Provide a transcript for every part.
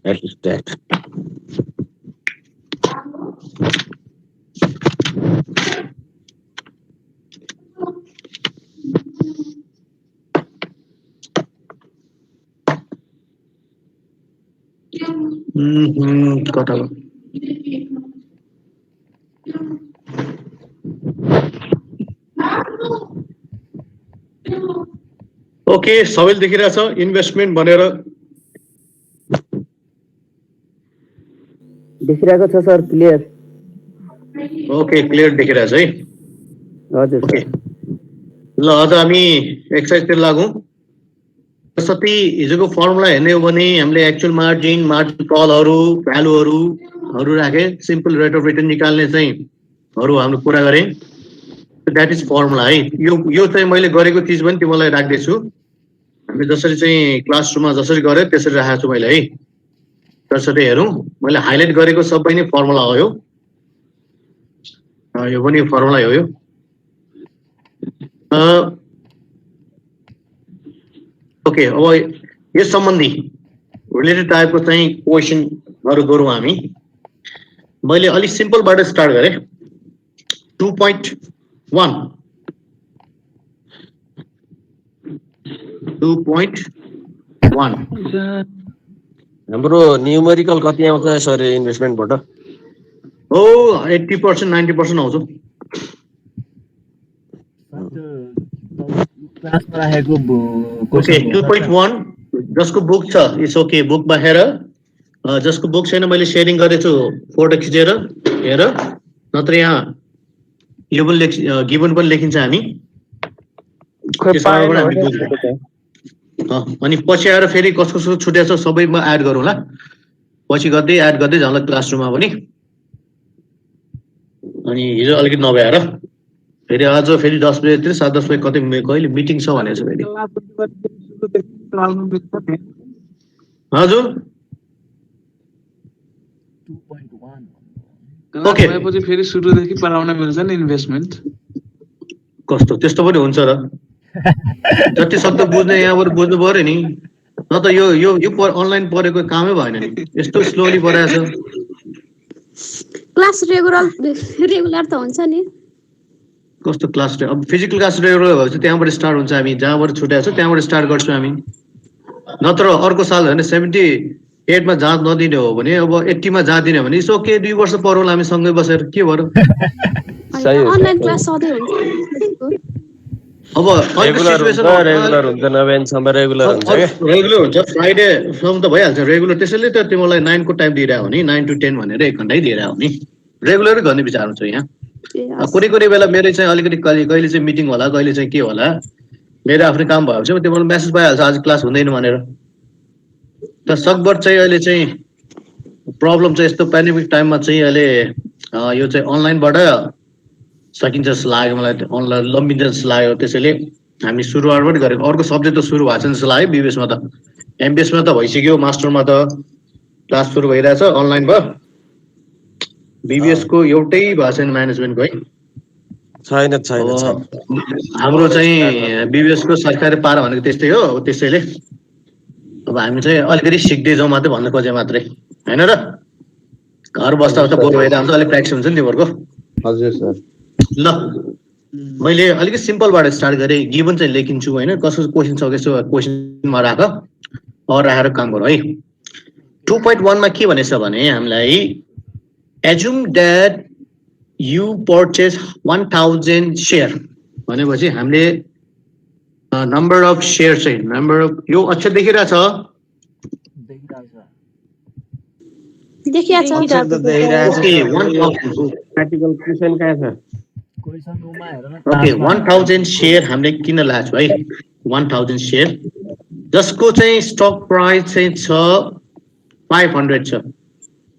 at least that. कता okay सबैले देखिरहेछ investment भनेर देखिरहेको छ सर क्लियर ओके क्लियर देखिरहेछ है हजुर ओके सर ल अझ हामी एक्सरसाइजतिर लागौँ सती हिजोको फर्मुला हेर्ने हो भने हामीले एक्चुअल मार्जिन कलहरू भ्यालुहरू राखे सिम्पल रेट अफ रिटर्न निकाल्ने चाहिँ हाम्रो कुरा गरेँ द्याट इज फर्मुला है यो चाहिँ मैले गरेको चिज पनि तिमीलाई राख्दैछु हामी जसरी चाहिँ क्लासरुममा जसरी गरेँ त्यसरी राखेको छु मैले है त्यसरी हेरौँ मैले हाइलाइट गरेको सबै नै फर्मुला हो यो पनि फर्मुला हो यो ओके अब यस सम्बन्धी रिलेटेड टाइपको चाहिँ क्वेसनहरू गरौँ हामी मैले अलिक सिम्पलबाट स्टार्ट गरेँ 2.1 हाम्रो न्यूमेरिकल कति आउँछ सर इन्भेस्टमेन्टबाट हो 80% 90% आउँछ क्लासमा राखेको ओके 2.1 जसको बुक छ इट्स ओके बुक बाहेर जसको बुक छैन मैले सेयरिङ गरेछु फोटो खिचेर हेर नत्र यहाँ यो पनि गिभन पनि लेखिन्छ हामी अनि पछि आएर फेरि कसको छुट्या छ सबैमा एड गरौँ ल पछि गर्दै एड गर्दै जाउँला क्लासरुममा पनि अनि हिजो अलिकति नभएर फेरि आज फेरि 10 बजेतिर 7-10 बजे कहिले मिटिङ छ भनेको छ फेरि हजुर ओके पछि फेरि सुरुदेखि पढाउन मिल्छ नि इन्भेस्टमेन्ट कस्तो त्यस्तो पनि हुन्छ र जति सक्दो बुझ्ने यहाँबाट बुझ्नु पर्यो नि न त यो अनलाइन पढेको कामै भएन नि यस्तो स्लोली पढाएको छ क्लास रेगुलर त हुन्छ नि कस्तो क्लास अब फिजिकल क्लास रेगुलर भएपछि त्यहाँबाट स्टार्ट हुन्छ हामी जहाँबाट छुट्याएको छ त्यहाँबाट स्टार्ट गर्छौँ हामी नत्र अर्को साल भने 78 मा जाँच नदिने हो भने अब 80 मा जाँदिने हो भने इट्स ओके 2 वर्ष पढौँला हामी सँगै बसेर के भरौँ अनलाइन क्लास सधैँ हुन्छ अब रेगुलर हुन्छ नभएसम्म रेगुलर हुन्छ के रेगुलर हुन्छ फ्राइडे सम्म त भइहाल्छ रेगुलर त्यसैले त तिमीलाई 9 को टाइम दिइरहेको हो नि 9 to 10 भनेर 1 घण्टै दिइरहेको हो नि रेगुलरै गर्ने विचार हुन्छ यहाँ कुनै बेला मेरो चाहिँ अलिकति कहिले चाहिँ मिटिङ होला कहिले चाहिँ के होला मेरो आफ्नो काम भएपछि तिमीलाई मेसेज पाइहाल्छ आज क्लास हुँदैन भनेर त सकभर चाहिँ अहिले चाहिँ प्रब्लम चाहिँ यस्तो पेन्डेमिक टाइममा चाहिँ अहिले यो चाहिँ अनलाइनबाट सकिन्छ जस्तो लाग्यो मलाई अनलाइन लम्बिन्छ जस्तो लाग्यो त्यसैले हामी सुरुवात पनि गरेको अर्को सब्जेक्ट त सुरु भएको छ जस्तो लाग्यो बिबिएसमा त एमबिएसमा त भइसक्यो मास्टरमा त क्लास सुरु भइरहेछ अनलाइन भयो बिबिएस को एउटै भएको छैन म्यानेजमेन्टको है छैन हाम्रो चाहिँ बिबिएस को सरकारी पारा भनेको त्यस्तै हो त्यसैले अब हामी चाहिँ अलिकति सिक्दै जाउँ मात्रै भन्न खोजे मात्रै हैन र घर बस्दा बस्दा बोर भइरहेको हुन्छ अलिक प्र्याक्टिस हुन्छ नि तिमीहरूको हजुर सर ल मैले अलिकति सिम्पलबाट स्टार्ट गरेँ गिभन चाहिँ लेखिन्छु होइन कसको क्वेसन छ त्यसो क्वेसनमा राख राखेर काम गरौँ है 2.1 मा के भनेछ भने हामीलाई assume that you purchase 1000 share भनेपछि हामीले नम्बर अफ सेयर चाहिँ नम्बर अफ यो अक्षर देखिरहेछ ओके 1000 सेयर हामीले किन लाछौँ है 1000 सेयर जसको चाहिँ स्टक प्राइस चाहिँ छ 500 छ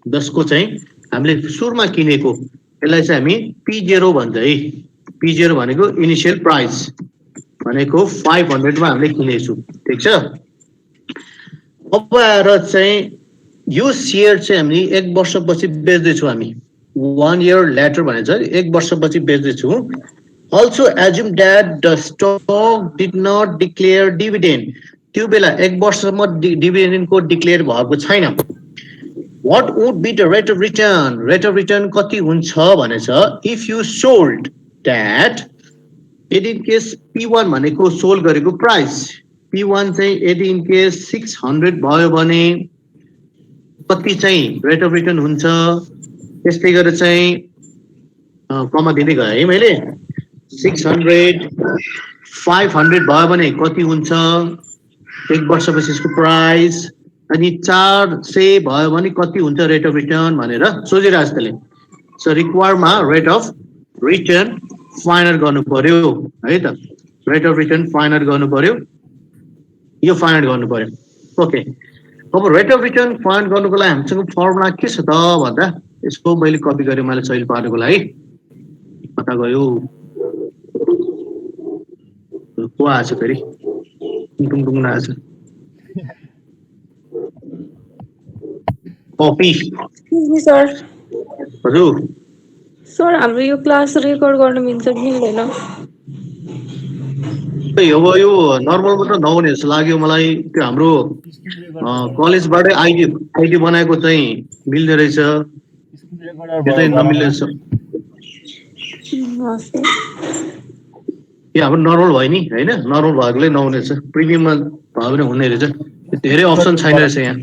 जसको चाहिँ हामीले सुरुमा किनेको यसलाई चाहिँ हामी P0 भन्छ है P0 भनेको इनिशियल प्राइस भनेको 500 मा हामीले किनेछौँ ठीक छ अब आएर चाहिँ यो सेयर चाहिँ हामी 1 वर्षपछि बेच्दैछौँ हामी 1 year later भनेछ 1 वर्षपछि बेच्दैछौँ also assume that the stock did not declare dividend त्यो बेला 1 वर्षसम्म डिभिडेन्डको डिक्लेयर भएको छैन what would be the rate of return? Rate of return कति हुन्छ भनेछ if you sold that यदि in case P1 भनेको सोल्ड गरेको प्राइस P1 चाहिँ यदि in case 600 भयो भने कति चाहिँ रेट अफ रिटर्न हुन्छ त्यस्तै गरेर चाहिँ कमा दिँदै गए है मैले 600 500 भयो भने कति हुन्छ एक वर्षपछि यसको प्राइस अनि 400 भयो भने कति हुन्छ रेट अफ रिटर्न भनेर सोचिरहेछ त्यसले सो रिक्वायरमा rate of return find out गर्नु पर्यो है त rate of return find out गर्नु पर्यो यो फाइन्ड आउट गर्नु पर्यो ओके अब रेट अफ रिटर्न फाइन्ड गर्नुको लागि हामीसँग फर्मुला के छ त भन्दा यसको मैले कपी गरेँ मैले सही पार्नुको लागि कता गयो को आछ फेरि टुङ टुङ आछ कपी सर हजुर सर हाम्रो यो क्लास रेकर्ड गर्न मिल्छ कि मिल्दैन अब यो नर्मलमा त नहुने जस्तो लाग्यो मलाई त्यो हाम्रो कलेजबाटै आइडी बनाएको चाहिँ मिल्ने रहेछ त्यो चाहिँ नमिल्ने रहेछ यो हाम्रो नर्मल भयो नि होइन नर्मल भएकोले नहुने रहेछ प्रिमियममा भयो भने हुने रहेछ धेरै अप्सन छैन रहेछ यहाँ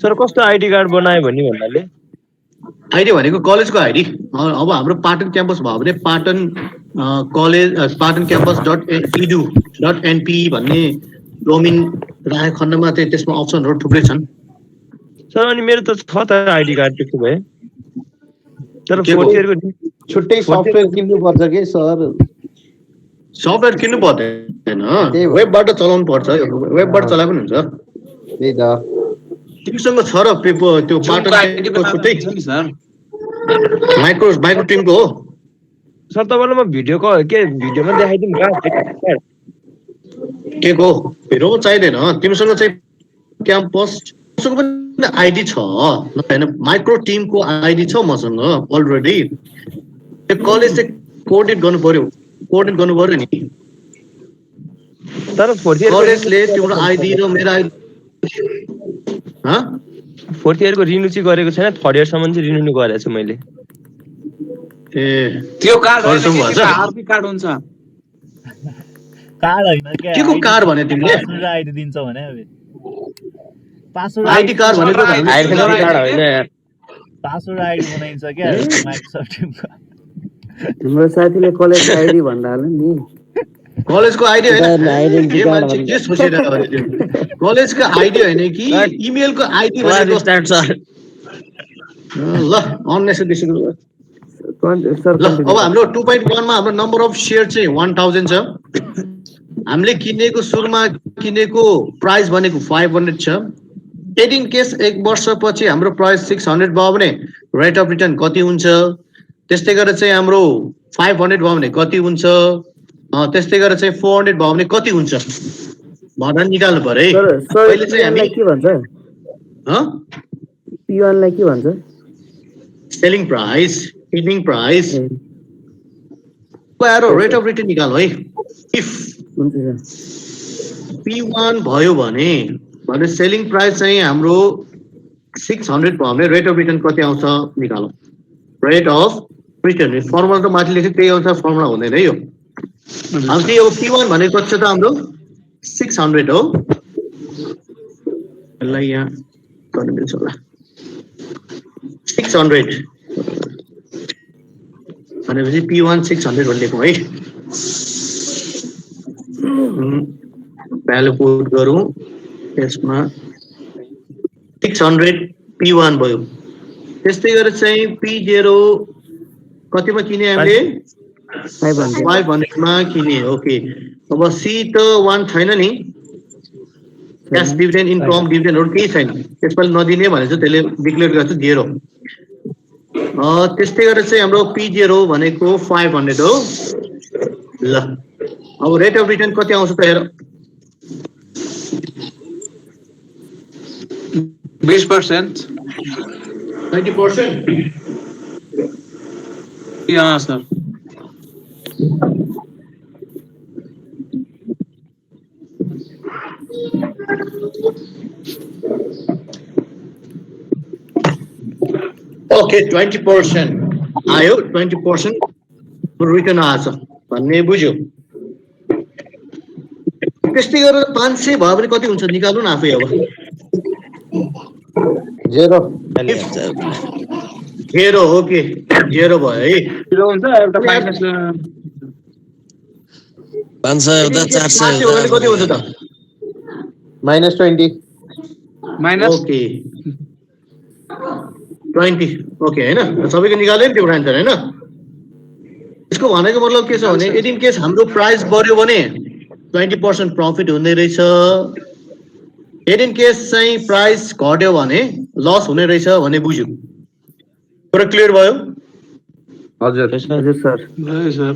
सर कस्तो आइडी कार्ड बनायो भने भन्नाले आइडी भनेको कलेजको आइडी अब हाम्रो पाटन क्याम्पस भयो भने Patan college Patan campus .edu.np भन्ने डोमिन राखेको खण्डमा चाहिँ त्यसमा अप्सनहरू थुप्रै छन् सर अनि मेरो त छ त आइडी कार्ड त्यसो भए तर फोर्थ इयरको छुट्टै सफ्टवेयर किन्नु पर्छ के सर सफ्टवेयर किन्नु पर्दैन वेबबाट चलाउनु पर्छ वेबबाट चलाए पनि हुन्छ त्यही त तिमीसँग छ र पेपर त्यो पाटनको छुट्टै सर माइक्रो टिमको हो सर तपाईँलाई म भिडियोमा देखाइदिउँ कहाँ के को भिडियो चाहिँदैन तिमीसँग चाहिँ क्याम्पसको पनि आइडी छ होइन माइक्रो टिमको आइडी छ मसँग अलरेडी त्यो कलेज चाहिँ कोअर्डिनेट गर्नु पर्यो नि तर फोर्थ इयर कलेजले तिम्रो आइडी र मेरो आइडी फोर्थ इयरको रिन्यू चाहिँ गरेको छैन थर्ड इयरसम्म चाहिँ रिन्यू गरेको छु मैले ए त्यो कार्ड आरपी कार्ड हुन्छ कार्ड हैन के को कार्ड भने तिमीले आइडी दिन्छ भने अब पासवर्ड आइडी कार्ड भनेको आइडी कार्ड होइन यार पासवर्ड आइडी बनाइन्छ क्या माइक्रोसफ्ट टिमको हाम्रो साथीले कलेज आइडी भन्दा हाल्नु नि कलेजको आइडी हैन के मान्छे के सोचिरहेको हो त्यो कलेजको आइडी हैन कि इमेलको आइडी भनेको स्टार्ट सर ल अननेसेसरी सर ल अब हाम्रो 2.1 मा हाम्रो नम्बर अफ शेयर चाहिँ 1000 छ हामीले किनेको सुरुमा किनेको प्राइस भनेको 500 छ यदि इन केस एक वर्षपछि हाम्रो प्राइस 600 भयो भने रेट अफ रिटर्न कति हुन्छ त्यस्तै गरेर चाहिँ हाम्रो 500 भयो भने कति हुन्छ त्यस्तै गरेर चाहिँ 400 भयो भने कति हुन्छ भनेर निकाल्नु पर्यो है पहिले चाहिँ हामी के भन्छ P1 लाई के भन्छ selling price bidding price rate of return निकाल्नु है इफ P1 भयो भने सेलिङ प्राइस चाहिँ हाम्रो 600 भयो भने रेट अफ रिटर्न कति आउँछ निकालौँ रेट अफ रिटर्न फर्मुला त माथि लेखेको त्यही अनुसार फर्मुला हुँदैन है यो अब चाहिँ अब P1 भनेको कति छ त हाम्रो 600 हो यसलाई यहाँ गर्न मिल्छ होला 600 भनेपछि P1 600 भनेको है भ्यालु पुट गरौँ यसमा 600 P1 भयो त्यस्तै गरेर चाहिँ P0 कतिमा किने हामीले 500 मा किने ओके अब C त 1 छैन नि क्याश डिभिडेन्ड इन्कम डिभिडेन्डहरु केही छैन त्यसपछि नदिने भने चाहिँ त्यसले डिक्लेयर गर्छ 0 त्यस्तै गरेर चाहिँ हाम्रो P0 भनेको 500 हो ल अब रेट अफ रिटर्न कति आउँछ त हेर 20% 90% यहाँ सर ओके 20% आयो 20% रिटर्न आछ भन्ने बुझ्यो त्यस्तै गरेर 500 भयो भने कति हुन्छ निकाल्नु न आफै अब 0 0 ओके 0 भयो है 0 हुन्छ एउटा माइनस 500 हुँदा 400 हो भने कति हुन्छ त -20 माइनस ओके 20 ओके हैन सबैको निकाल्यो नि त्यो आन्सर हैन यसको भनेको मतलब के छ भने यदि इन केस हाम्रो प्राइस बढ्यो भने 20% प्रफिट हुने रहेछ यदि इन केस चाहिँ प्राइस घट्यो भने लस हुने रहेछ भन्ने बुझ्यो पुरा क्लियर भयो हजुर हजुर सर भयो सर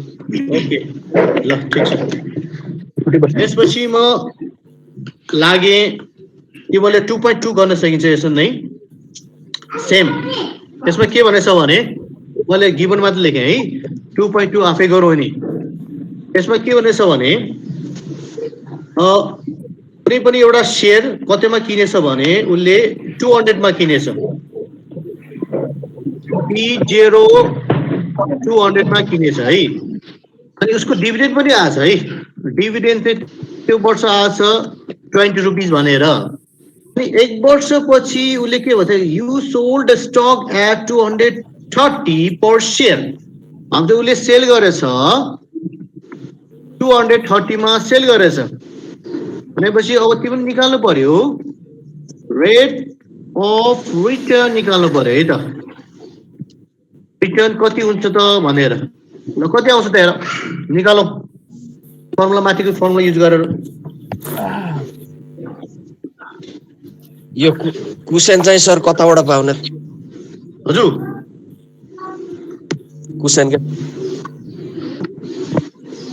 ओके ल ठीक छ त्यसपछि म लागे तिमीले 2.2 गर्न सकिन्छ यसो नै सेम त्यसमा के भनेछ भने मैले गिभन मात्र लेखेँ है 2.2 आफै गरौँ नि यसमा के भनेछ भने कुनै पनि एउटा शेयर कतिमा किनेछ भने उसले 200 मा किनेछ P0 200 मा किनेछ है अनि उसको डिभिडेन्ड पनि आछ है डिभिडेन्ड चाहिँ त्यो वर्ष आछ 20 रुपैयाँ भनेर अनि एक वर्षपछि उसले के भन्छ you sold stock at 230 per share हामीले उसले सेल गरेछ 230 मा सेल गरेछ भनेपछि अब त्यो पनि निकाल्नु पर्यो रेट अफ रिटर्न निकाल्नु पर्यो है त रिटर्न कति हुन्छ त भनेर ल कति आउँछ त हेर निकालौ फर्मुला माथिको फर्मुला युज गरेर यो क्वेशन चाहिँ सर कताबाट पाउने हजुर क्वेशन के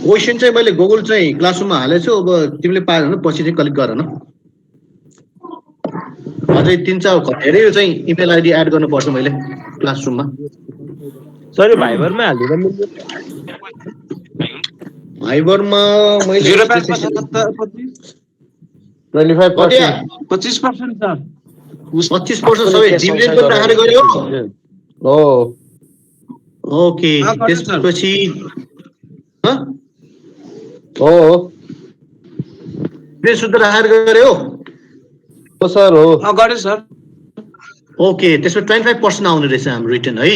क्वेशन चाहिँ मैले गुगल चाहिँ क्लासरुममा हालेछु अब तिमीले पायो भने पछि चाहिँ कलेक्ट गर न अझै 3-4 धेरै चाहिँ इमेल आइडी एड गर्नुपर्छ मैले क्लासरुममा सर यो भाइबरमा हालिदिँदा मिल्छ भाइबरमा मैले 25% 25% सबै डिभिडेन्ड पनि राखेर गर्यो हो ओके त्यसपछि ह हो त्यो शुद्ध राखेर गर्यो हो सर हो गरे सर ओके त्यसमा 25% आउने रहेछ हाम्रो रिटर्न है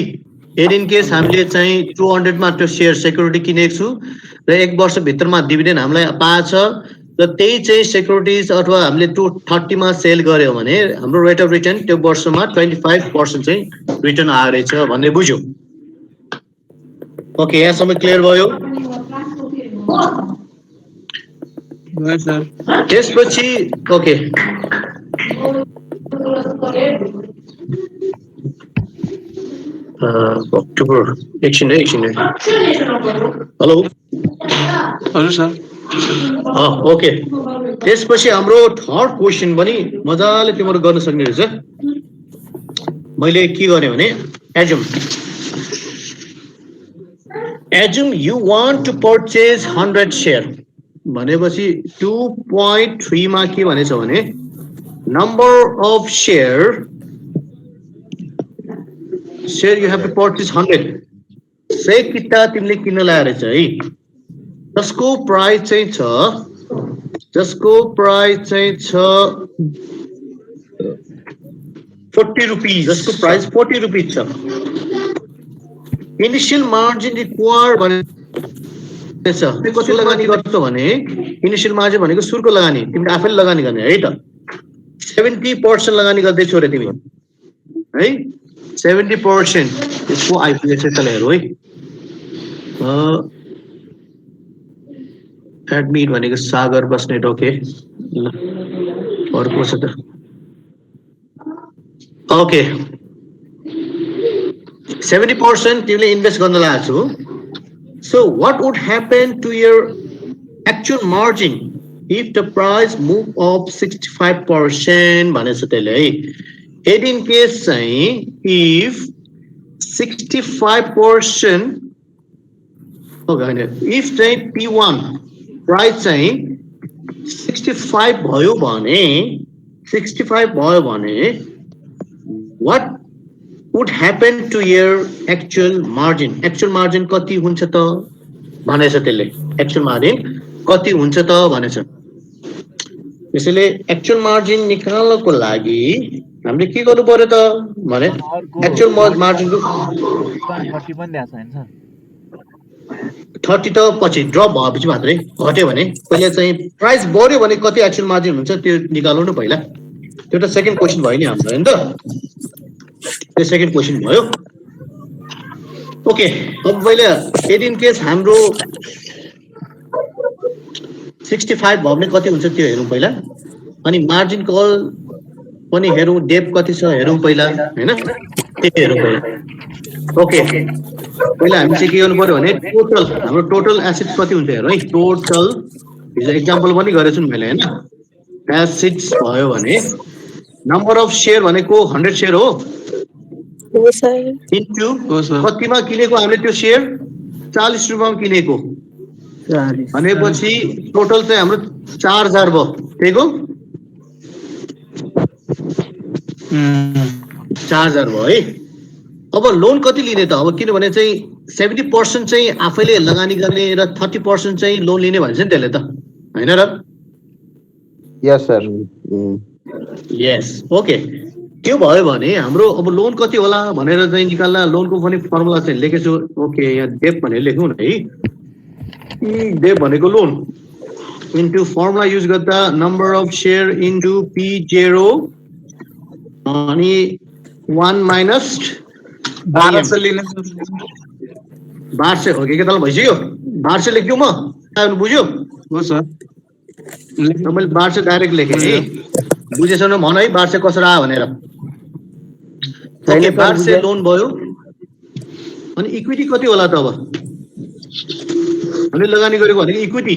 यदि इन केस हामीले चाहिँ 200 मा त्यो शेयर सेक्युरिटी किनेको छु र एक वर्ष भित्रमा डिभिडेन्ड हामीलाई पाछ र त्यही चाहिँ सेक्युरिटीज अथवा हामीले 230 मा सेल गर्यो भने हाम्रो रेट अफ रिटर्न त्यो वर्षमा 25% चाहिँ रिटर्न आएर रहेछ भन्ने बुझ्यो ओके यहाँसम्म क्लियर भयो सर त्यसपछि ओके अक्टोबर एकछिन हेलो हजुर सर ओके त्यसपछि हाम्रो थर्ड क्वेशन पनि मजाले तिमीहरू गर्न सक्ने रहेछ मैले के गरेँ भने assume you want to purchase 100 share भनेपछि 2.3 मा के भनेछ भने number of share you have to purchase 100 सय किता तिमीले किन्न लाएर चाहिँ जसको प्राइस चाहिँ छ 40 रुपैयाँ जसको प्राइस 40 रुपैयाँ छ इनिशियल मार्जिन रिक्वायर भनेछ त्यो कति लगानी गर्छ भने इनिशियल मार्जिन भनेको सुरुको लगानी तिमीले आफैले लगानी गर्ने है त 70% लगानी गर्दै छौ रे तिमी है 70% इसको आईपीएस से चले हेर्नु है एडमिट भनेको सागर बस्नेट ओके अर्को छ त ओके 70% तिमीले इन्भेस्ट गर्न लाग्छौ so what would happen to your actual margin if the price move up 65% भनेछ त्यसले है Head in case saying if 65% okay, if say P1 price saying 65 भयो भने what would happen to your actual margin. Actual margin कति हुन्छ त भनेछ त्यसले. Actual margin कति हुन्छ त भनेछ. त्यसैले actual margin निकाल्नको लागि हामीले के गर्नु पर्यो त भने actual margin को 30 पनि दिएको छैन सर. 30 त पछि ड्रप भएपछि मात्रै घट्यो भने पहिले चाहिँ प्राइस बढ्यो भने कति एक्चुअल मार्जिन हुन्छ त्यो निकाल्नु न पहिला. त्यो त सेकेन्ड क्वेशन भयो नि हाम्रो हैन त. त्यो सेकेन्ड क्वेशन भयो. ओके अब पहिले यदि इन केस हाम्रो 65 भयो भने कति हुन्छ त्यो हेरौँ पहिला. अनि मार्जिन कल पनि हेरौँ, डेप कति छ हेरौँ पहिला हैन. त्यो हेरौँ पहिला. ओके पहिला हामी चाहिँ के गर्नु पर्यो भने टोटल हाम्रो टोटल एसेट्स कति हुन्छ हेरौँ है. टोटल हिजो एक्जाम्पल पनि गरेको छु मैले हैन. एसेट्स भयो भने नम्बर अफ शेयर भनेको 100 शेयर हो इन्टु कतिमा किनेको हामीले त्यो शेयर 40 रुपैयाँमा किनेको भनेपछि टोटल चाहिँ हाम्रो 4000 भयो. त्यहीको 4000 भयो है. अब लोन कति लिने त? अब किनभने चाहिँ 70% चाहिँ आफैले लगानी गर्ने र 30% चाहिँ लोन लिने भन्छ नि त्यसले त हैन र? यस सर. यस ओके. त्यो भयो भने हाम्रो अब लोन कति होला भनेर चाहिँ निकाल्दा लोनको पनि फर्मुला चाहिँ लेखेको छु. ओके यहाँ डेप भनेर लेखौँ न है. डेप भनेको लोन इन्टु फर्मुला युज गर्दा number of share into P0 अनि 1 माइनस 1200 लिने 1200 हो कि के भइसक्यो. 1200 लेख्यौ म बुझ्यो हो सर. मैले 1200 डाइरेक्ट लेखेँ है. बुझेछ न भन है 1200 कसरी आयो भनेर. ओके 1200 लोन भयो. अनि इक्विटी कति होला त? अब हामीले लगानी गरेको भनेको इक्विटी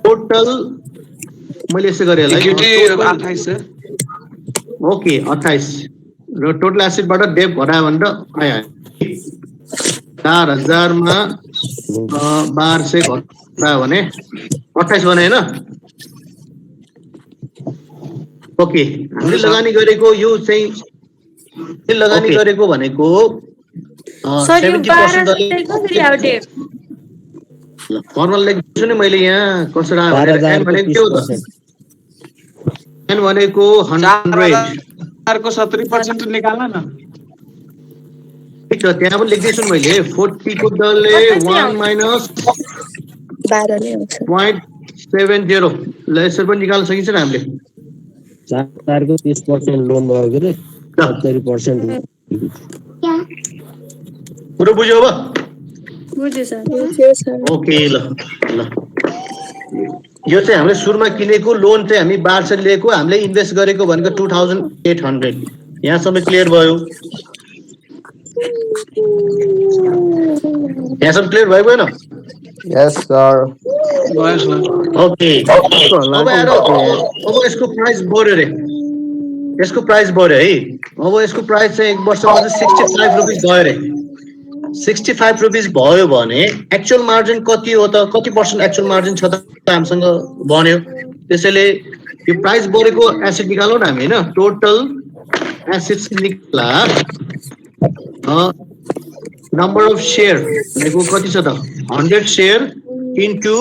टोटल मैले यसो गरेँ होला. Equity 28 sir. ओके 28 र टोटल एसेटबाट डेप घटायो भने त आयो 4000 मा 1200 घटायो भने 28 भने हैन. ओके हामीले लगानी गरेको यो चाहिँ लगानी गरेको भनेको 70% फर्मल लेख्छु नि मैले यहाँ कसरी आयो भनेको के हो त? एन भनेको 100 को 70% निकाल्न न. ठिक छ त्यहाँ पनि लेख्दैछु नि मैले 40 को दलले 1 माइनस 12 नै हुन्छ. 0.70 ल यसरी पनि निकाल्न सकिन्छ नि हामीले. 4 को 30% लोन भयो के रे 70% पुरो बुझ्यो अब? बुझ्यो सर. ओके ल ल यो चाहिँ हामीले सुरुमा किनेको लोन चाहिँ हामी 1200 लिएको हामीले इन्भेस्ट गरेको भनेको 2800 यहाँसम्म क्लियर भयो. यहाँसम्म क्लियर भयो भएन? यस सर. ओके अब यसको प्राइस बढ्यो रे. यसको प्राइस बढ्यो है. अब यसको प्राइस चाहिँ एक वर्षमा चाहिँ 65 रुपिस गयो रे. 65 रुपिस भयो भने एक्चुअल मार्जिन कति हो त? कति पर्सेन्ट एक्चुअल मार्जिन छ त हामीसँग बन्यो. त्यसैले यो प्राइस बढेको एसेट निकालौँ न हामी हैन. टोटल एसेट्स निकाल्दा नम्बर अफ शेयर भनेको कति छ त? 100 शेयर इन्टु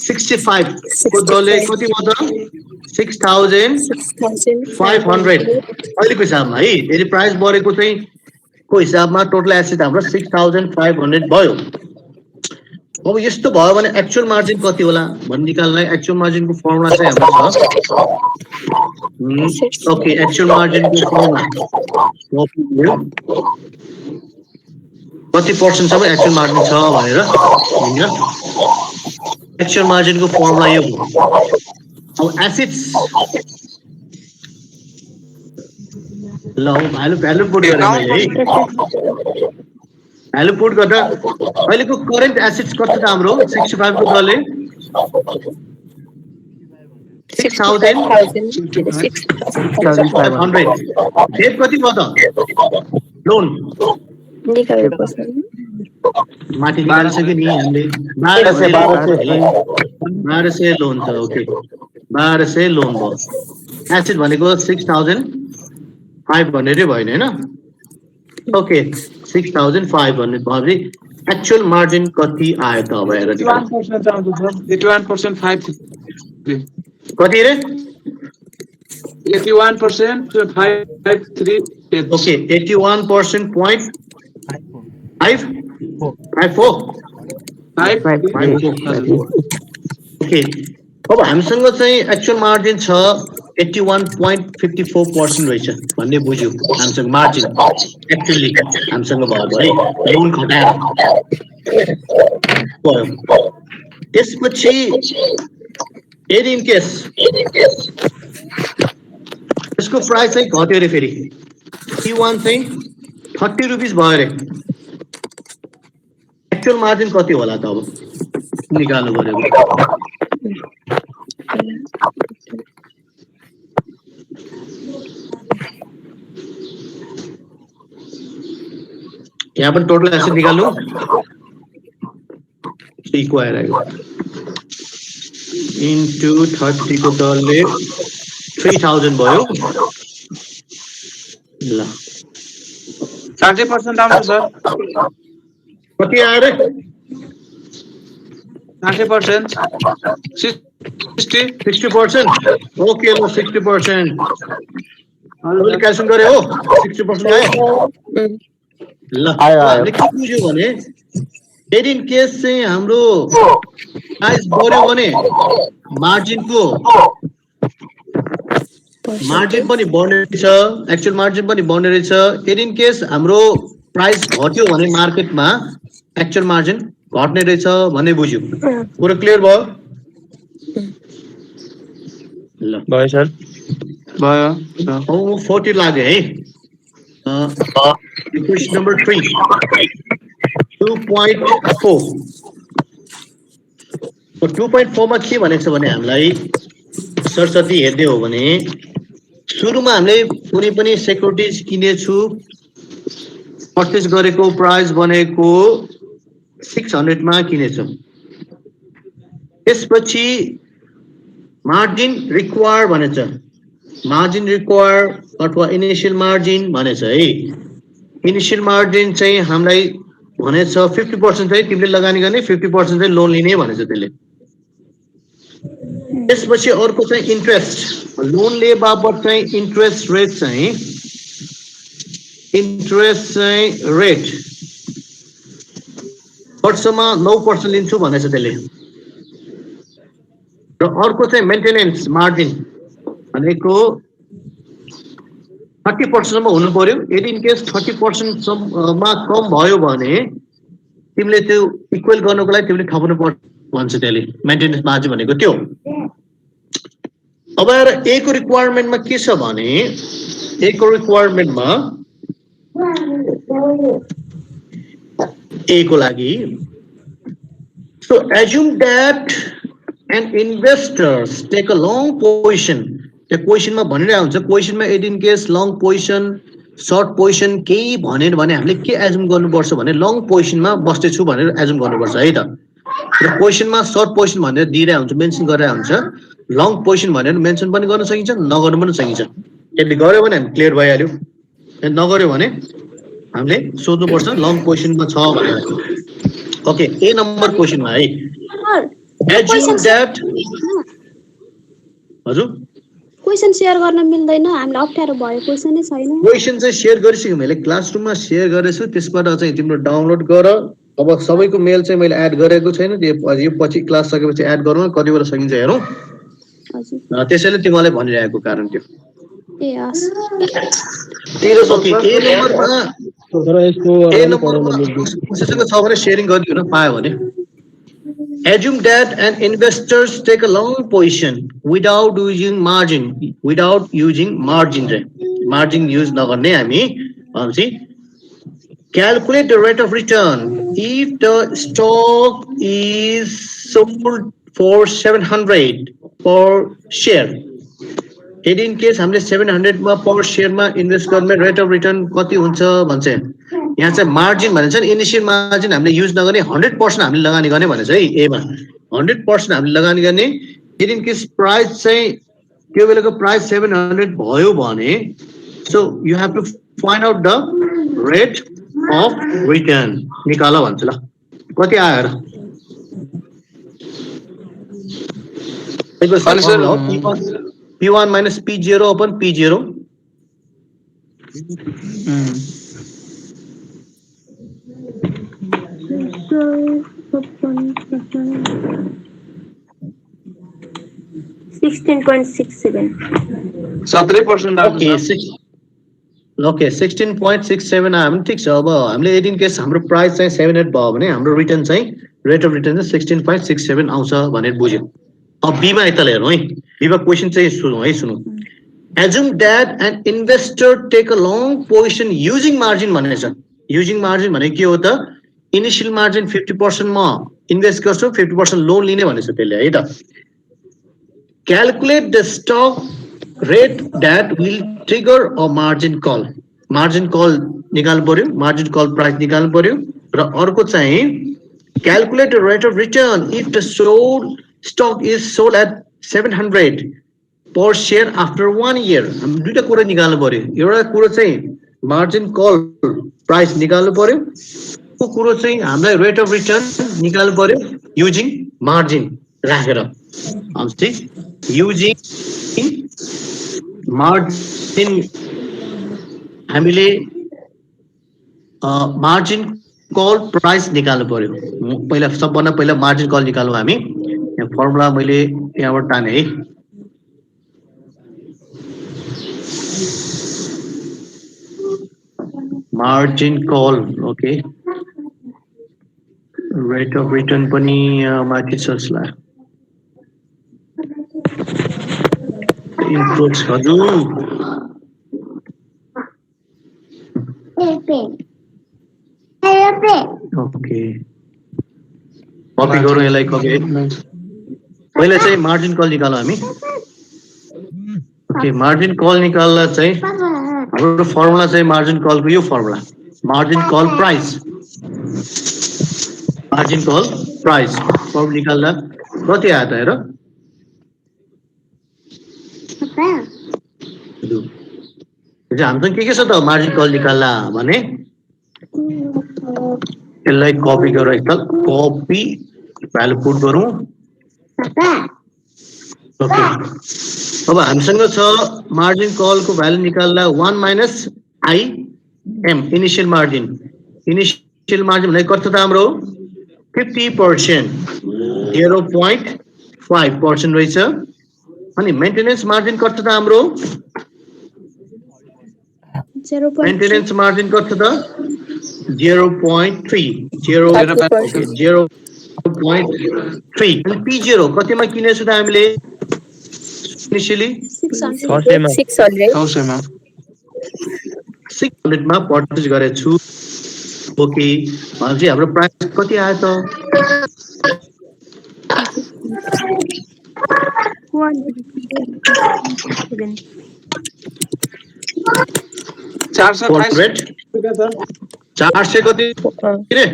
65 को दलले कति भयो त? 6500 अहिलेको हिसाबमा है. यदि प्राइस बढेको चाहिँ को हिसाबमा टोटल एसेट हाम्रो 6500 भयो. अब यस्तो भयो भने एक्चुअल मार्जिन कति होला भन्ने निकाल्नलाई एक्चुअल मार्जिनको फर्मुला चाहिँ हाम्रो छ. ओके एक्चुअल मार्जिनको फर्मुला कति पर्सेन्टसम्म एक्चुअल मार्जिन छ भनेर हैन. एक्चुअल मार्जिनको फर्मुला यो हो. अब एसेट्स ल भ्यालु पुट गरेँ मैले है. भ्यालु पुट गर्दा अहिलेको करेन्ट एसेट्स कति त हाम्रो 65 को दलले 6500 डेट कति भयो त? लोन माथि निकालिसक्यो नि हामीले 1200 लोन छ. ओके 1200 लोन भयो. एसेट भनेको 6500 भयो हैन. ओके 6500 भनेपछि एक्चुअल मार्जिन कति आयो त अब हेर 81% आउँछ सर 81% 53 कति रे 81% 53 ओके 81% point 554 ओके अब हामीसँग चाहिँ एक्चुअल मार्जिन छ 81.54% रहेछ भन्ने बुझ्यो हामीसँग मार्जिन एक्चुअली हामीसँग भयो है लोन खटाएर भयो त्यसपछि यदि इन केस यसको प्राइस चाहिँ घट्यो रे फेरि T1 चाहिँ 30 रुपीस भयो रे एक्चुअल मार्जिन कति होला त अब निकाल्नु पर्यो यहाँ पनि टोटल एसेट निकाल्नु इक्वायर आयो इन्टु 30 को दरले 3000 भयो ल 60% आउँछ सर कति आयो रे 60% 60% ओके ल 60% अहिले क्याल्कुलेसन गरे हो 60% आयो ल हामीले के बुझ्यो भने यदि इन केस चाहिँ हाम्रो प्राइस बढ्यो भने मार्जिन पनि बढ्ने रहेछ एक्चुअल मार्जिन पनि बढ्ने रहेछ यदि इन केस हाम्रो प्राइस घट्यो भने मार्केटमा एक्चुअल मार्जिन घट्ने रहेछ भन्ने बुझ्यो पुरो क्लियर भयो ल भयो सर भयो 40 लाग्यो है क्वेशन नम्बर 3 2.4 2.4 मा के भनेको छ भने हामीलाई सरस्वती हेर्दै हो भने सुरुमा हामीले कुनै पनि सेक्युरिटिज किनेछु पर्चेज गरेको प्राइस बनेको 600 मा किनेछौँ त्यसपछि मार्जिन रिक्वायर भनेछ मार्जिन रिक्वायर अथवा इनिशियल मार्जिन भनेछ है इनिशियल मार्जिन चाहिँ हामीलाई भनेछ 50% चाहिँ तिमीले लगानी गर्ने 50% चाहिँ लोन लिने भनेछ त्यसले त्यसपछि अर्को चाहिँ इन्ट्रेस्ट लोन ले बापत चाहिँ इन्ट्रेस्ट रेट वर्षमा 9% लिन्छु भनेछ त्यसले र अर्को चाहिँ मेन्टेनेन्स मार्जिन भनेको 30% मा हुनु पर्यो यदि इन केस 30% मा कम भयो भने तिमीले त्यो इक्वल गर्नको लागि तिमीले थप्नु पर्छ भन्छ त्यसले मेन्टेनेन्स मार्जिन भनेको त्यो अब यार ए को रिक्वायरमेन्टमा के छ भने ए को रिक्वायरमेन्टमा ए को लागि so assume that an investors take a long position त्यो क्वेशनमा भनिरहेको हुन्छ क्वेशनमा यदि in case long position short position केही भनेर भने हामीले के एजुम गर्नुपर्छ भने लङ पोजिसनमा बस्दैछु भनेर एजुम गर्नुपर्छ है त र क्वेशनमा सर्ट पोजिसन भनेर दिइरहेको हुन्छ मेन्सन गरिरहेको हुन्छ लङ पोजिसन भनेर मेन्सन पनि गर्न सकिन्छ नगर्नु पनि सकिन्छ यदि गर्यो भने हामी क्लियर भइहाल्यो नगर्यो भने हामीले सोध्नुपर्छ लङ पोजिसनमा छ भनेर ओके ए नम्बर क्वेशनमा है एजुम दैट हजुर क्वेशन शेयर गर्न मिल्दैन हामीलाई अप्ठ्यारो भयो क्वेशनै छैन क्वेशन चाहिँ शेयर गरिसक्यो मैले क्लासरुममा शेयर गरेछु त्यसबाट चाहिँ तिम्रो डाउनलोड गर अब सबैको मेल चाहिँ मैले एड गरेको छैन यो पछि क्लास सकेपछि एड गरौँ कति बेला सकिन्छ हेरौँ हजुर त्यसैले तिमीलाई भनिरहेको कारण त्यो ए हस् ए नम्बरमा छ भने शेयरिङ गरिदिनु पायो भने Assume that an investors take a long position without using margin margin use नगर्ने हामी भनेपछि calculate the rate of return if the stock is sold for 700 per share यदि इन केस हामीले 700 मा पर शेयरमा इन्भेस्ट गर्ने रेट अफ रिटर्न कति हुन्छ भन्छ यहाँ चाहिँ मार्जिन भनेछ नि इनिशियल मार्जिन हामीले युज नगर्ने 100% हामीले लगानी गर्ने भनेछ है ए मा 100% हामीले लगानी गर्ने यदि इन केस प्राइस चाहिँ त्यो बेलाको प्राइस 700 भयो भने so you have to find out the rate of return निकाल भन्छु ल कति आयो र अनि sir P1 minus P0 upon P0 Okay, 16.67 आयो भने ठिक छ अब हामीले यदि केस हाम्रो प्राइस चाहिँ 78 भयो भने हाम्रो रिटर्न चाहिँ रेट अफ रिटर्न चाहिँ 16.67 आउँछ भनेर बुझ्यो अब बी मा यता हेरौँ है बी मा क्वेशन चाहिँ सुनौ assume that an investor take a long position using margin भनेको छ using margin भनेको के हो त इनिशियल मार्जिन 50% मा इन्भेस्ट गर्छु 50% लोन लिने भनेको छ त्यसले है त calculate the stock rate that will trigger a margin call निकाल्नु पर्यो margin call price निकाल्नु पर्यो र अर्को चाहिँ calculate the rate of return if the sold stock is sold at 700 per share after 1 year हामी दुईटा कुरा निकाल्नु पर्यो एउटा कुरा चाहिँ margin call price निकाल्नु पर्यो अर्को कुरा चाहिँ हामीलाई rate of return निकाल्नु पर्यो using margin राखेर हामी using margin हामीले margin call price निकाल्नु पर्यो पहिला सबभन्दा पहिला margin call निकाल्नु हामी यहाँ फर्मुला मैले यहाँबाट ताने है margin call okay rate of return पनि माथि छ यसला इनपुट्स हजुर ओके कपी गरौँ यसलाई कपी पहिला चाहिँ मार्जिन कल निकालौँ हामी ओके मार्जिन कल निकाल्दा चाहिँ हाम्रो फर्मुला चाहिँ मार्जिन कलको यो फर्मुला मार्जिन कल प्राइस फर्म निकाल्दा कति आयो त हेर हामीसँग के छ त मार्जिन कल निकाल्दा भने यसलाई कपी गरौँ एकताल कपी भ्यालु पुट गरौँ ओके अब हामीसँग छ मार्जिन कलको भ्यालु निकाल्दा 1 minus I M initial margin भनेको कति त हाम्रो 50% 0.5% रहेछ अनि मेन्टेनेन्स मार्जिन कति त हाम्रो मेन्टेनेन्स मार्जिन कति त 0.3 अनि P0 कतिमा किनेछु त हामीले इनिशियली 600 मा पर्चेज गरेछु ओके भनेपछि हाम्रो प्राइस कति आयो त 400 कति रे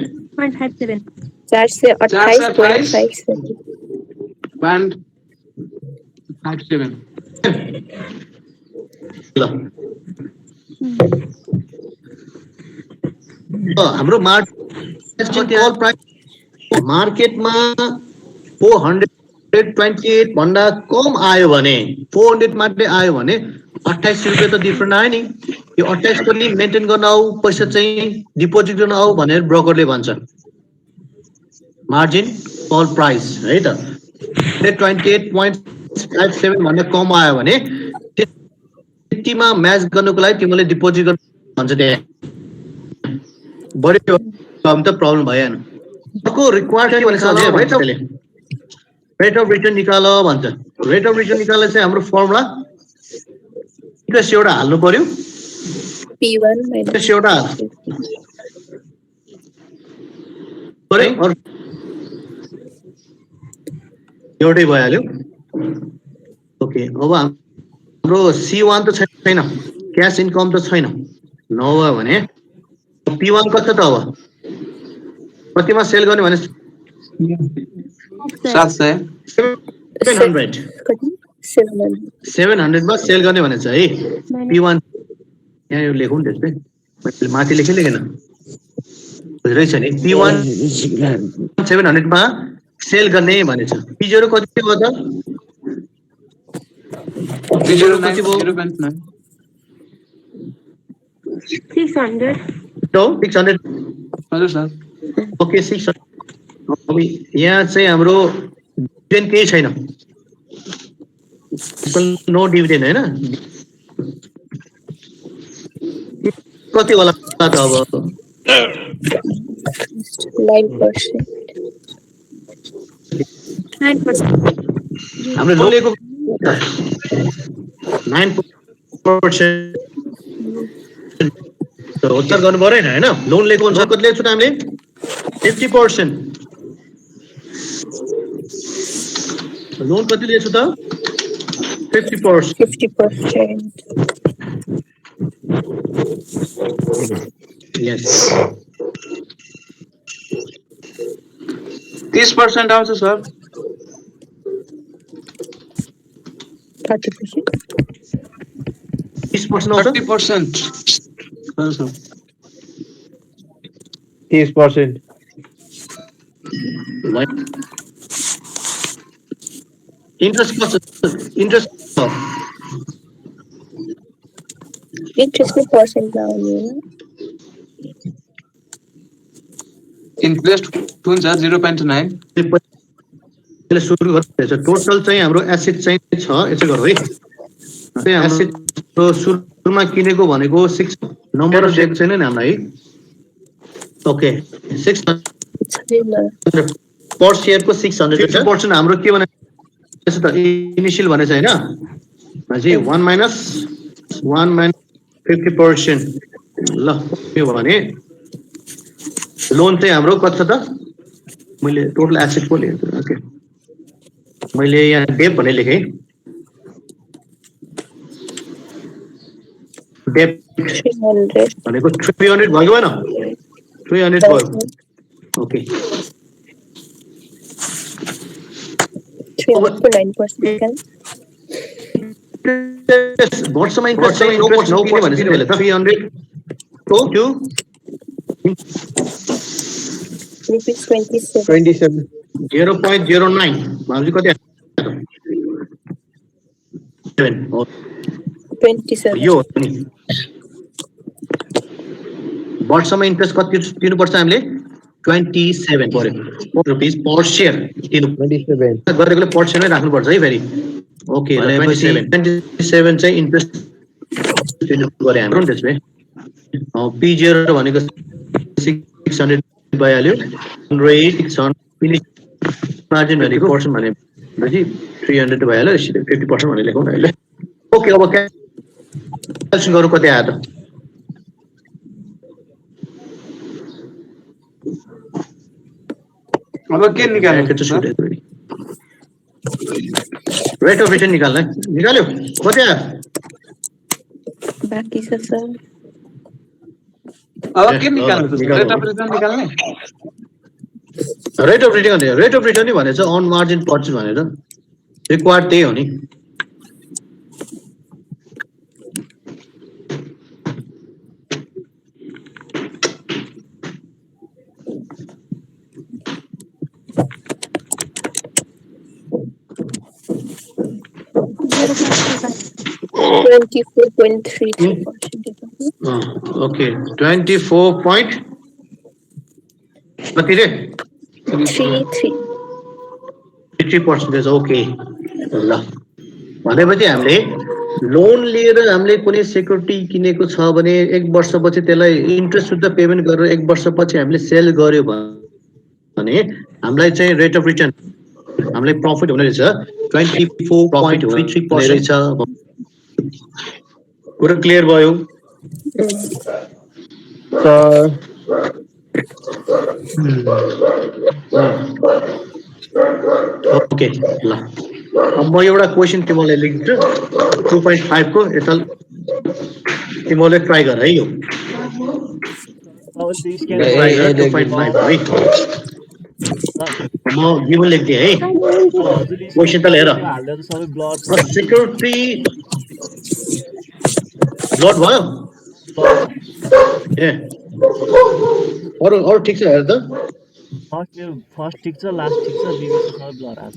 428.57 ल हाम्रो मार्केटमा 428 भन्दा कम आयो भने 400 मात्रै आयो भने 28 रुपैयाँ त डिफरेन्ट आयो नि यो 28 पनि मेन्टेन गर्न आऊ पैसा चाहिँ डिपोजिट गर्न आऊ भनेर ब्रोकरले भन्छ मार्जिन कल प्राइस है त 28.57 भन्दा कम आयो भने त्यतिमा म्याच गर्नको लागि तिमीले डिपोजिट गर्न भन्छ त्यहाँ बढी कम त प्रब्लम भएन अर्को रिक्वायर्ड के भनेछ रेट अफ रिटर्न निकाल भन्छ रेट अफ रिटर्न निकाल्दा चाहिँ हाम्रो फर्मुला इन्ट्रेस्ट एउटा हाल्नु पर्यो P1 इन्ट्रेस्ट एउटा एउटै भइहाल्यो ओके अब हाम्रो C1 त छैन क्याश इन्कम त छैन नभयो भने P1 कति त अब कतिमा सेल गर्ने भने 700 मा सेल गर्ने भने चाहिँ है P1 यहाँ यो लेखौँ त्यस्तै मैले माथि लेखेन बुझिरहेछ नि P1 700 मा सेल गर्ने भनेछ P0 कति भयो त 0.9 0.9 600 तो 600 हजुर सर ओके 600 अब यहाँ चाहिँ हाम्रो डिभिडेन्ड केही छैन नो डिभिडेन्ड हैन कति होला त अब 9%. हाम्रो लोन लिएको 9% उत्तर गर्नु परेन हैन लोन लिएको हुन्छ कति लिएको छु त हामीले 50% लोन कति लिएको छु त 50% 50%. यस 30% आउँछ सर 30%. 30% आउँछ 30% हजुर sir 30%. Interest Interest percent now. Interest हुन्छ 0.9 त्यसले सुरु गर्दैछ टोटल चाहिँ हाम्रो एसेट चाहिँ छ यसो गरौ है चाहिँ एसेट सुरुमा किनेको भनेको 6 नम्बर दिएको छैन नि हामीलाई ओके 600 पर शेयर को 600 50% हाम्रो के भने त्यसो त इनिशियल भनेछ हैन भाइ 1 माइनस 50% ल के भने लोन चाहिँ हाम्रो कति छ त मैले टोटल एसेट को लेखेँ ओके मैले यहाँ डेप भने लेखेँ डेप 300. भनेको 300 भयो हैन 300 भयो ओके 309%. वर्षमा इन्ट्रेस्ट चाहिँ 9% किने भनेछ नि मैले त 300 to Rupees 27. 27. 0.09 भाउजू कति 7 27. यो हो नि वर्षमा इन्ट्रेस्ट कति दिनुपर्छ हामीले 27 पर्यो रुपीस पर शेयर दिनु 27. गरेकोले पर शेयर नै राख्नुपर्छ है फेरि ओके 27 चाहिँ इन्ट्रेस्ट दिनु गरे हाम्रो त्यसले P0 भनेको 600 भइहाल्यो रेट 600 मार्जिन भनेको पर्सेन्ट भनेपछि 300 भइहाल्यो 50% भनेर लेखौँ न अहिले ओके अब क्याल्कुलेसन गरौँ कति आयो त अब के निकाल्नु रेट अफ रिटर्न निकाल्न निकाल्यो कति आयो बाकी छ सर अब के निकाल्नु त रेट अफ रिटर्न निकाल्ने रेट अफ रिटर्न नि भनेछ अन मार्जिन पर्चेज भनेर रिक्वायर्ड त्यही हो नि ओके 24 point कति रे 3% ओके ल भनेपछि हामीले लोन लिएर हामीले कुनै सेक्युरिटी किनेको छ भने 1 वर्षपछि त्यसलाई इन्ट्रेस्ट सुद्धा पेमेन्ट गरेर 1 वर्षपछि हामीले सेल गर्यो भने हामीलाई चाहिँ रेट अफ रिटर्न हामीलाई प्रफिट हुने रहेछ 24.33% रहेछ कुरा क्लियर भयो ओके ल अब म एउटा क्वेशन तिमीलाई लेख्छु 2.5 को यता तिमीले ट्राई गर है यो ट्राई गर 2.5 है म गिवन लेख्दिए है क्वेशन त लिएर सिक्युरिटी ब्लड भयो ए अरु ठिक छ हेर त फर्स्ट ठिक छ लास्ट ठिक छ बीबीसी सब लराछ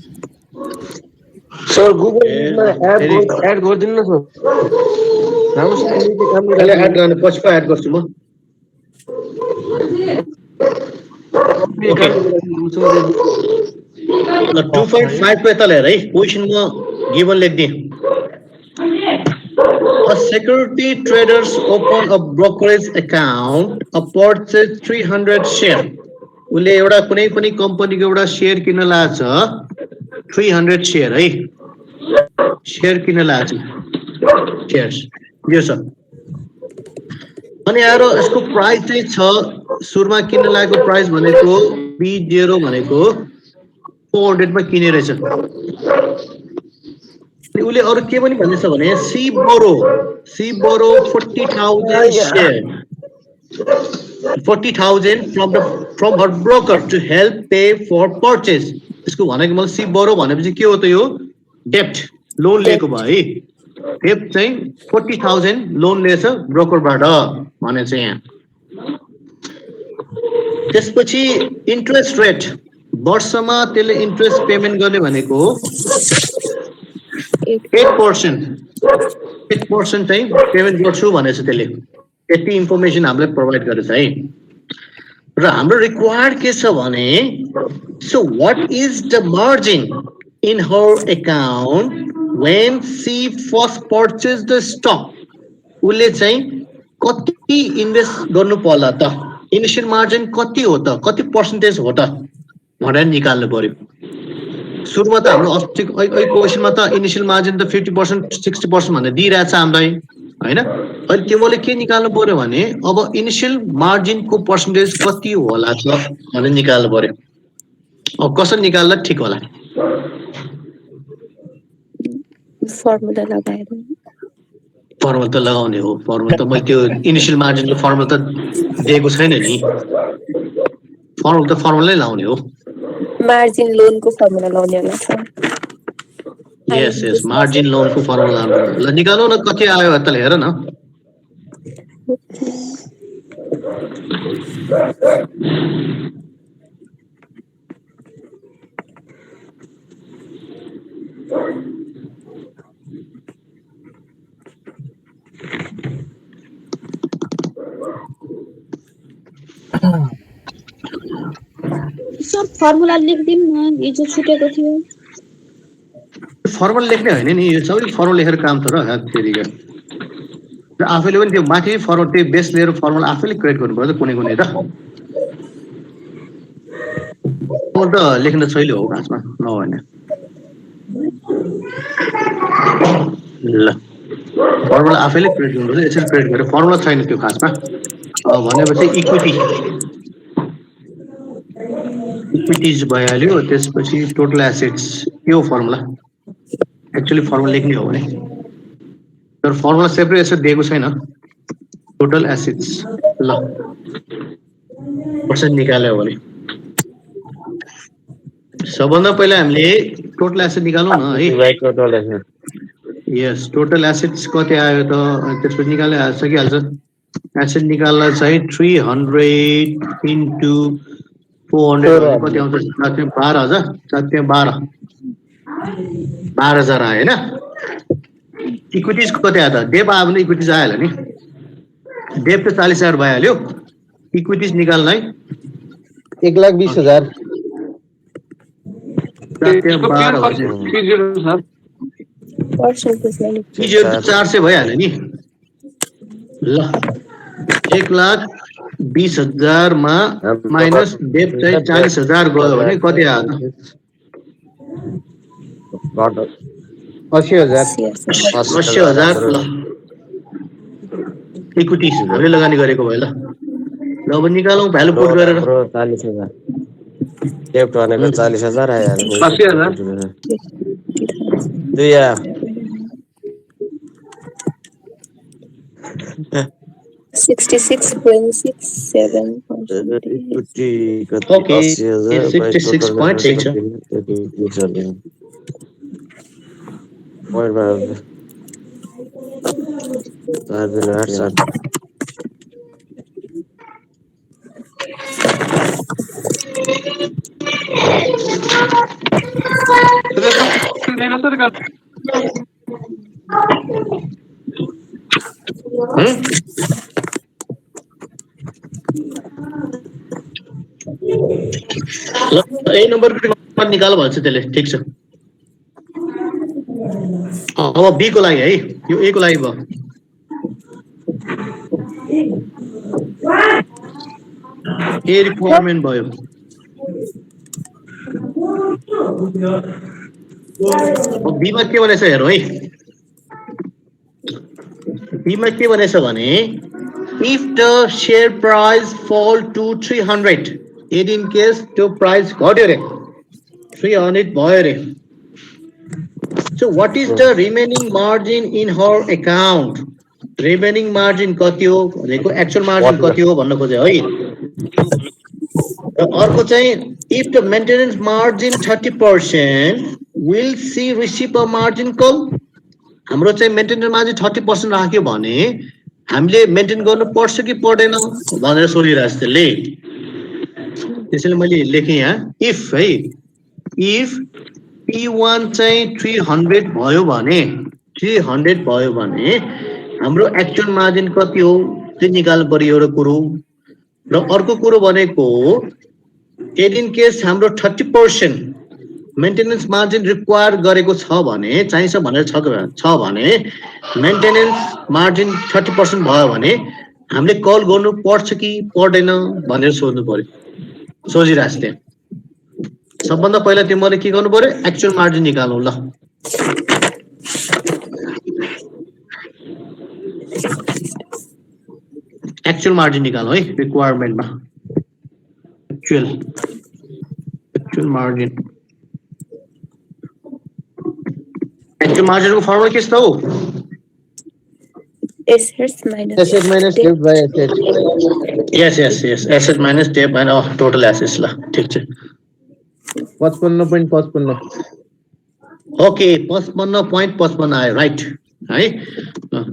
सर गुगल मा एड गरिदिनु न सर राम्रोसँग निकै काम अहिले एड गर्ने पछि पो एड गर्छु म ओके ल 2.5 को यता हेर है क्वेशन म given लेख्दिए A security traders open a brokerage account a purchase 300 share उले एउटा कुनै पनि कम्पनीको एउटा शेयर किन्न लाग्छ 300 शेयर है शेयर किन्न लाग्छ शेयर्स यो छ अनि यारो यसको प्राइस चाहिँ छ सुरुमा किन्न लागेको प्राइस भनेको B0 भनेको 400 मा किने रहेछ उले अरु के पनि भन्दैछ भने C Boro 40,000 share 40,000 from her broker to help pay for purchase यसको भनेको मतलब सी बोरो भनेपछि के हो त यो डेब्ट लोन लिएको भयो है डेब्ट चाहिँ 40,000 लोन लिएछ ब्रोकरबाट भने चाहिँ यहाँ त्यसपछि इन्ट्रेस्ट रेट वर्षमा त्यसले इन्ट्रेस्ट पेमेन्ट गर्ने भनेको 8% चाहिँ पेमेन्ट गर्छु भनेछ त्यसले यति इन्फर्मेसन हामीले प्रोभाइड गरेछ है र हाम्रो रिक्वायर्ड के छ भने so what is the margin in her account when she first purchase the stock उले चाहिँ कति इन्भेस्ट गर्नु पर्ला त इनिशियल मार्जिन कति हो त कति पर्सेन्टेज हो त भनेर निकाल्नु पर्यो सुरुमा त हाम्रो अहिले क्वेशनमा त इनिशियल मार्जिन त 50% 60% भनेर दिइरहेछ हामीलाई हैन अहिले तिमीले के निकाल्नु पर्यो भने अब इनिशियल मार्जिनको पर्सेन्टेज कति होला त भनेर निकाल्नु पर्यो अब कसरी निकाल्दा ठिक होला फर्मुला लगाएर फर्मुला त लगाउने हो फर्मुला त मैले त्यो इनिशियल मार्जिनको फर्मुला त दिएको छैन नि फर्मुलै लाउने हो मार्जिन लोनको फर्मुला लगाउने होला सर यस मार्जिन लोनको फर्मुला ल निकाल्नु न कति आयो त हेर न सर फर्मुला लेखिदिउँ न हिजो छुटेको थियो फर्मुला लेख्ने होइन नि यो सबै फर्मुला लेखेर काम त र फेरि र आफैले पनि त्यो माथि फर्मुला त्यो बेस लिएर फर्मुला आफैले क्रिएट गर्नुपर्छ कुनै कुनै त म त लेख्न छैन हो खासमा नभएन ल फर्मुला आफैले क्रिएट गर्नुपर्छ यसरी क्रिएट गरेर फर्मुला छैन त्यो खासमा भनेपछि इक्विटीज भइहाल्यो त्यसपछि टोटल एसेट्स यो फर्मुला एक्चुअली फर्मुला लेख्ने हो भने तर फर्मुला सेपरेट यसो दिएको छैन टोटल एसेट्स ल पर्सेन्ट निकाल्यो भने सबभन्दा पहिला हामीले टोटल एसेट निकालौँ न है यस टोटल एसेट्स कति आयो त त्यसपछि निकाल्न सकिहाल्छ एसेट निकाल्न चाहिँ 300 इन्टु 400 कति आउँछ 12,000 12,000 आयो होइन इक्विटीज कति आयो त डेप आयो भने इक्विटीज आइहाल्यो नि डेप त 40,000 भइहाल्यो इक्विटीज निकाल्न है 1,20,000 400 भइहाल्यो नि ल 1,20,000 मा माइनस डेप चाहिँ 40,000 गयो भने कति आयो त 80,000 ल इक्विटीज हामीले लगानी गरेको भयो ल अब निकालौँ भ्यालु पुट गरेर 40,000 डेप्ट भनेको 40,000 आयो 80,000 दुईया 66.67 ओके 66.6 छ ए नम्बर निकाल भन्छ त्यसले ठिक छ अब बी को लागि है यो ए को लागि भयो ए रिक्वायरमेन्ट भयो अब बी मा के भनेछ हेरौँ है बी मा के भनेछ भने if the share price fall to 300 in case the price घट्यो रे 300 भयो रे so what is the remaining margin in her account remaining margin कति हो भनेको एक्चुअल मार्जिन कति हो भन्न खोजे है र अर्को चाहिँ if the maintenance margin 30% will she receive a margin call हाम्रो चाहिँ मेन्टेनेन्स मार्जिन 30% राख्यो भने हामीले मेन्टेन गर्नु पर्छ कि पर्दैन भनेर सोधिरहेछ त्यसले त्यसैले मैले लेखेँ यहाँ इफ है इफ P1 चाहिँ 300 भयो भने 300 भयो भने हाम्रो एक्चुअल मार्जिन कति हो त्यो निकाल्नु पर्यो एउटा कुरो र अर्को कुरो भनेको इन केस हाम्रो 30% मेन्टेनेन्स मार्जिन रिक्वायर गरेको छ भने चाहिन्छ भनेर छ भने मेन्टेनेन्स मार्जिन 30% भयो भने हामीले कल गर्नु पर्छ कि पर्दैन भनेर सोध्नु पर्यो सोचिरहेछ त्यहाँ सबभन्दा पहिला तिमीले के गर्नु पर्यो एक्चुअल मार्जिन निकाल्नु ल एक्चुअल मार्जिन निकाल्नु है रिक्वायरमेन्टमा एक्चुअल मार्जिन एक्चुअल मार्जिन को फर्मुला के छ हो asset minus debt by asset yes asset minus debt by total assets ल ठीक छ 55.55 ओके 55.55 आयो राइट है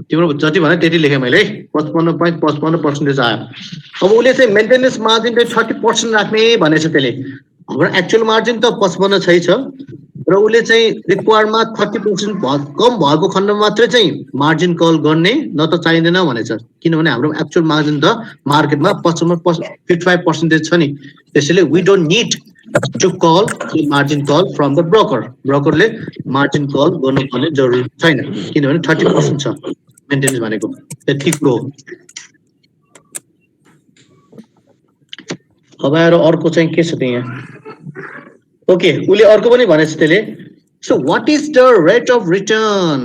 तिम्रो जति भने त्यति लेखे मैले 55.55% आयो अब उले चाहिँ मेन्टेनेन्स मार्जिन चाहिँ 30% राख्ने भनेछ त्यसले हाम्रो एक्चुअल मार्जिन त 55 छ र उले चाहिँ रिक्वायरमा 30% कम भएको खण्डमा मात्रै चाहिँ मार्जिन कल गर्ने न त चाहिँदैन भनेछ किनभने हाम्रो एक्चुअल मार्जिन त मार्केटमा 55% छ नि त्यसैले we don't need to call margin call from the ब्रोकरले मार्जिन कल गर्नुपर्ने जरुरी छैन किनभने 30% छ मेन्टेनेन्स भनेको त्यतिको अब आएर अर्को चाहिँ के छ त्यहाँ ओके उले अर्को पनि भनेछ त्यसले so what is the rate of return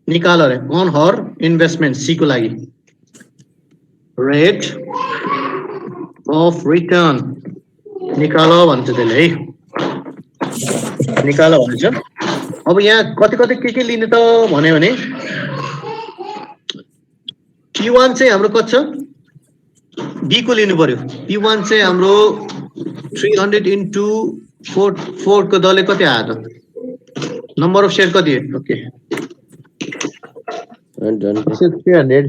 निकाल रे अन हर इन्भेस्टमेन्ट सी को लागि रेट अफ रिटर्न निकाल भन्छ त्यसले है निकाल भन्छ अब यहाँ कति कति के लिने त भन्यो भने P1 चाहिँ हाम्रो कति छ B को लिनु पर्यो P1 चाहिँ हाम्रो 300 into 4 को दले कति आयो त नम्बर अफ शेयर कति हो ओके 300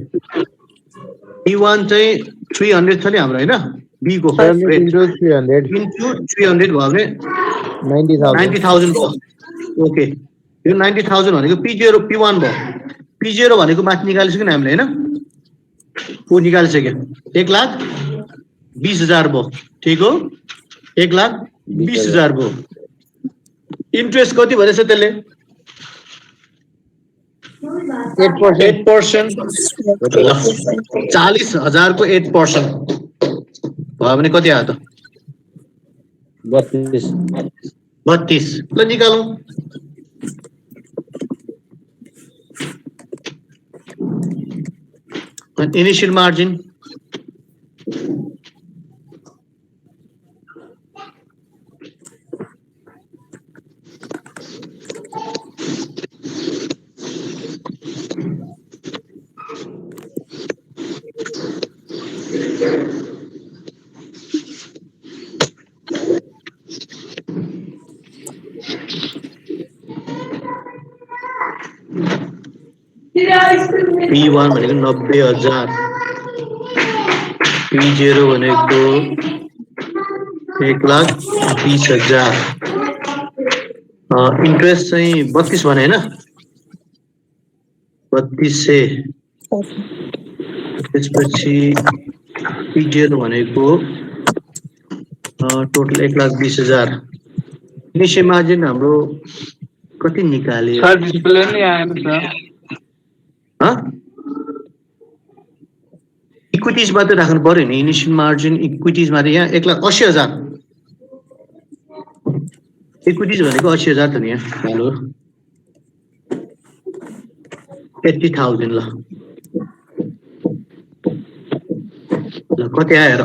P1 चाहिँ 300 छ नि हाम्रो हैन B को 300 into 300 भयो भने 90,000 भयो ओके यो 90,000 भनेको P0 P1 भयो P0 भनेको माथि निकालिसक्यो नि हामीले हैन को निकालिसक्यो 1,20,000 भयो ठीक हो 1,20,000 भयो इन्ट्रेस्ट कति भनेछ त्यसले 8% 40,000 को 8% भयो भने कति आयो त 32 ल निकालौं इनिशियल मार्जिन P1 भनेको 90,000 P0 भनेको 1,20,000 इन्ट्रेस्ट चाहिँ 32 भने हैन 3200 त्यसपछि पिजिएल भनेको टोटल 1,20,000 इनिशियल मार्जिन हाम्रो कति निकाल्यो सर डिस्प्ले नहीं आएन सर इक्विटीज मात्रै राख्नु पर्यो नि इनिशियल मार्जिन इक्विटीज मात्रै यहाँ 1,80,000 इक्विटीज भनेको 80,000 त नि यहाँ हेलो 80,000 ल कति आयो हेर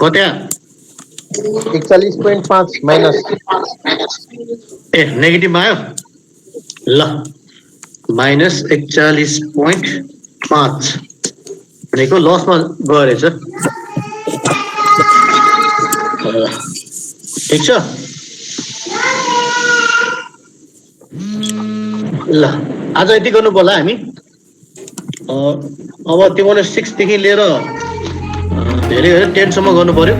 कति 41.5 माइनस ए नेगेटिभ आयो ल माइनस 41.5 भनेको लसमा गयो रहेछ ठिक छ ल आज यति गर्नु पर्ला हामी अब त्यो 6 देखि लिएर धेरै 10 सम्म गर्नु पर्यो